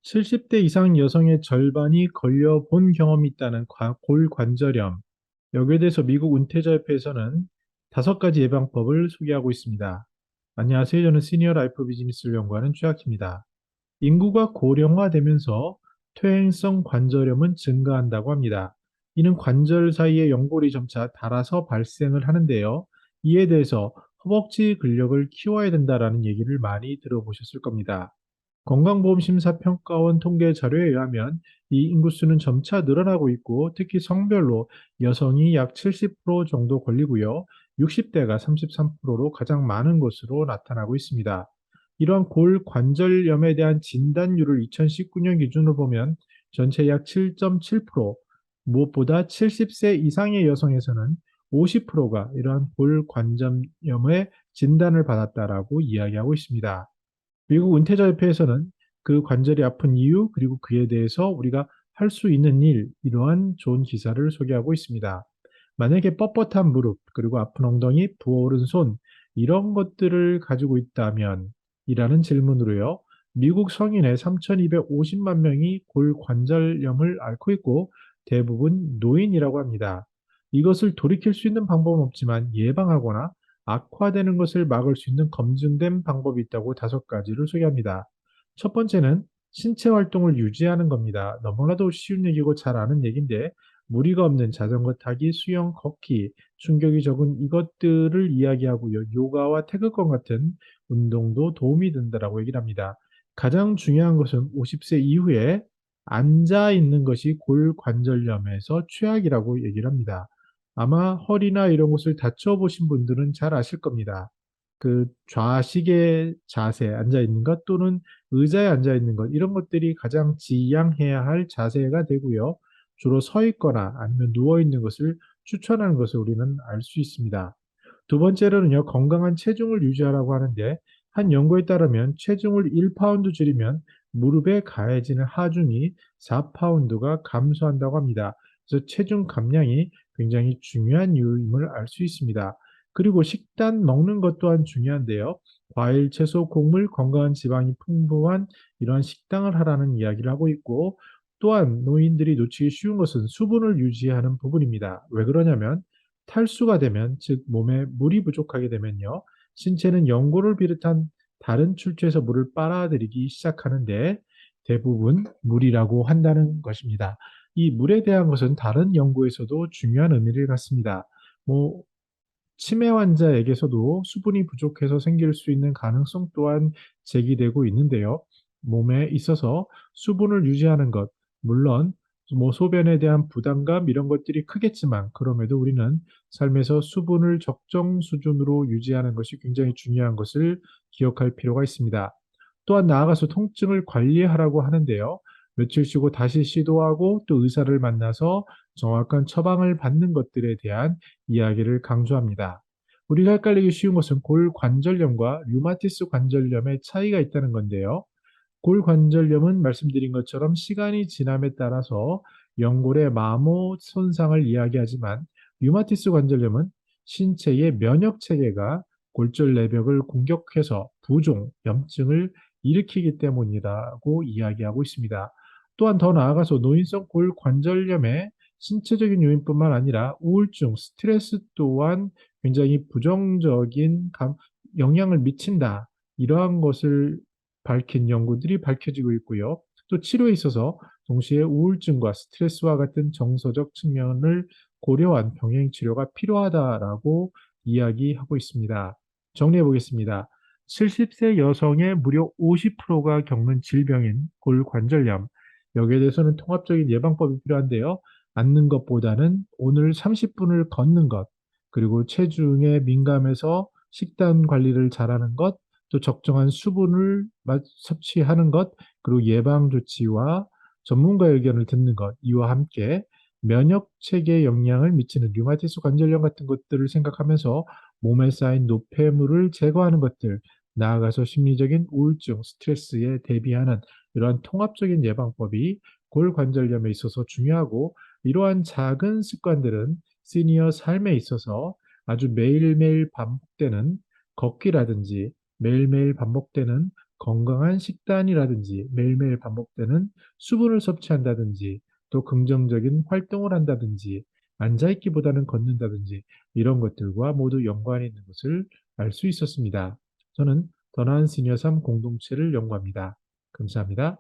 70대 이상 여성의 절반이 걸려본 경험이 있다는 골관절염. 여기에 대해서 미국 은퇴자협회에서는 5가지 예방법을 소개하고 있습니다. 안녕하세요. 저는 시니어 라이프 비즈니스를 연구하는 최학입니다. 인구가 고령화되면서 퇴행성 관절염은 증가한다고 합니다. 이는 관절 사이의 연골이 점차 닳아서 발생을 하는데요. 이에 대해서 허벅지 근력을 키워야 된다라는 얘기를 많이 들어보셨을 겁니다. 건강보험심사평가원 통계 자료에 의하면 이 인구수는 점차 늘어나고 있고 특히 성별로 여성이 약 70% 정도 걸리고요. 60대가 33%로 가장 많은 것으로 나타나고 있습니다. 이러한 골관절염에 대한 진단율을 2019년 기준으로 보면 전체 약 7.7%, 무엇보다 70세 이상의 여성에서는 50%가 이러한 골관절염의 진단을 받았다라고 이야기하고 있습니다. 미국 은퇴자협회에서는 그 관절이 아픈 이유 그리고 그에 대해서 우리가 할 수 있는 일, 이러한 좋은 기사를 소개하고 있습니다. 만약에 뻣뻣한 무릎 그리고 아픈 엉덩이, 부어오른 손 이런 것들을 가지고 있다면 이라는 질문으로요. 미국 성인의 3,250만 명이 골관절염을 앓고 있고 대부분 노인이라고 합니다. 이것을 돌이킬 수 있는 방법은 없지만 예방하거나 악화되는 것을 막을 수 있는 검증된 방법이 있다고 5가지를 소개합니다. 첫 번째는 신체 활동을 유지하는 겁니다. 너무나도 쉬운 얘기고 잘 아는 얘기인데 무리가 없는 자전거 타기, 수영, 걷기, 충격이 적은 이것들을 이야기하고요. 요가와 태극권 같은 운동도 도움이 된다라고 얘기를 합니다. 가장 중요한 것은 50세 이후에 앉아 있는 것이 골관절염에서 최악이라고 얘기를 합니다. 아마 허리나 이런 곳을 다쳐보신 분들은 잘 아실 겁니다. 그 좌식의 자세, 앉아 있는 것 또는 의자에 앉아 있는 것, 이런 것들이 가장 지양해야 할 자세가 되고요. 주로 서 있거나 아니면 누워 있는 것을 추천하는 것을 우리는 알 수 있습니다. 두 번째로는요, 건강한 체중을 유지하라고 하는데, 한 연구에 따르면 체중을 1파운드 줄이면 무릎에 가해지는 하중이 4파운드가 감소한다고 합니다. 그래서 체중 감량이 굉장히 중요한 이유임을 알 수 있습니다. 그리고 식단 먹는 것 또한 중요한데요. 과일, 채소, 곡물, 건강한 지방이 풍부한 이러한 식당을 하라는 이야기를 하고 있고, 또한 노인들이 놓치기 쉬운 것은 수분을 유지하는 부분입니다. 왜 그러냐면 탈수가 되면, 즉 몸에 물이 부족하게 되면요. 신체는 연골을 비롯한 다른 출처에서 물을 빨아들이기 시작하는데 대부분 물이라고 한다는 것입니다. 이 물에 대한 것은 다른 연구에서도 중요한 의미를 갖습니다. 뭐 치매 환자에게서도 수분이 부족해서 생길 수 있는 가능성 또한 제기되고 있는데요. 몸에 있어서 수분을 유지하는 것, 물론 뭐 소변에 대한 부담감 이런 것들이 크겠지만 그럼에도 우리는 삶에서 수분을 적정 수준으로 유지하는 것이 굉장히 중요한 것을 기억할 필요가 있습니다. 또한 나아가서 통증을 관리하라고 하는데요. 며칠 쉬고 다시 시도하고 또 의사를 만나서 정확한 처방을 받는 것들에 대한 이야기를 강조합니다. 우리가 헷갈리기 쉬운 것은 골관절염과 류마티스 관절염의 차이가 있다는 건데요. 골관절염은 말씀드린 것처럼 시간이 지남에 따라서 연골의 마모 손상을 이야기하지만 류마티스 관절염은 신체의 면역 체계가 골절 내벽을 공격해서 부종, 염증을 일으키기 때문이라고 이야기하고 있습니다. 또한 더 나아가서 노인성 골관절염의 신체적인 요인뿐만 아니라 우울증, 스트레스 또한 굉장히 부정적인 영향을 미친다. 이러한 것을 밝힌 연구들이 밝혀지고 있고요. 또 치료에 있어서 동시에 우울증과 스트레스와 같은 정서적 측면을 고려한 병행 치료가 필요하다라고 이야기하고 있습니다. 정리해 보겠습니다. 70세 여성의 무려 50%가 겪는 질병인 골관절염. 여기에 대해서는 통합적인 예방법이 필요한데요. 앉는 것보다는 오늘 30분을 걷는 것, 그리고 체중에 민감해서 식단 관리를 잘하는 것, 또 적정한 수분을 섭취하는 것, 그리고 예방 조치와 전문가 의견을 듣는 것, 이와 함께 면역 체계에 영향을 미치는 류마티스 관절염 같은 것들을 생각하면서 몸에 쌓인 노폐물을 제거하는 것들, 나아가서 심리적인 우울증, 스트레스에 대비하는 이러한 통합적인 예방법이 골관절염에 있어서 중요하고, 이러한 작은 습관들은 시니어 삶에 있어서 아주 매일매일 반복되는 걷기라든지 매일매일 반복되는 건강한 식단이라든지 매일매일 반복되는 수분을 섭취한다든지 또 긍정적인 활동을 한다든지 앉아있기보다는 걷는다든지 이런 것들과 모두 연관이 있는 것을 알 수 있었습니다. 저는 더 나은 시니어 삶 공동체를 연구합니다. 감사합니다.